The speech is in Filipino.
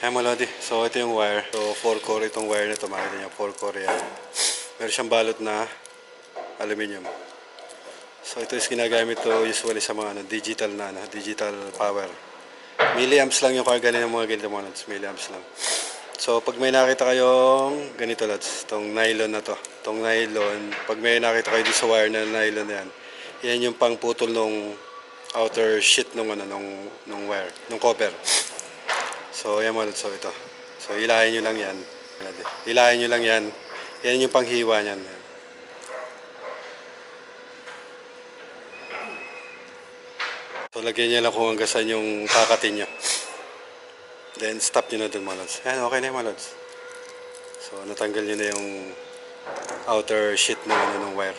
Ayan mga lodi. So ito yung wire. So 4 core itong wire na ito. Makikita niyo 4 core yan. Meron siyang balot na aluminum. So ito is ginagamit to usually sa mga digital na digital power. Milliamps lang yung karga ng mga ganito mga lods. Milliamps lang. So pag may nakita kayong ganito lods, itong nylon na to. Itong nylon, pag may nakita kayo dito sa wire na nylon na yan, yan yung pangputol nung outer sheet nung nung wire, nung copper. So yan mga lods, so ito. So hilahin nyo lang yan. Hilahin nyo lang yan. Yan yung panghiwa niyan. So lagyan nyo lang kung hanggang saan yung kakatin nyo. Then stop nyo na dun mga lods. Yan, okay na yung mga lods. So natanggal nyo na yung outer sheet ng wire.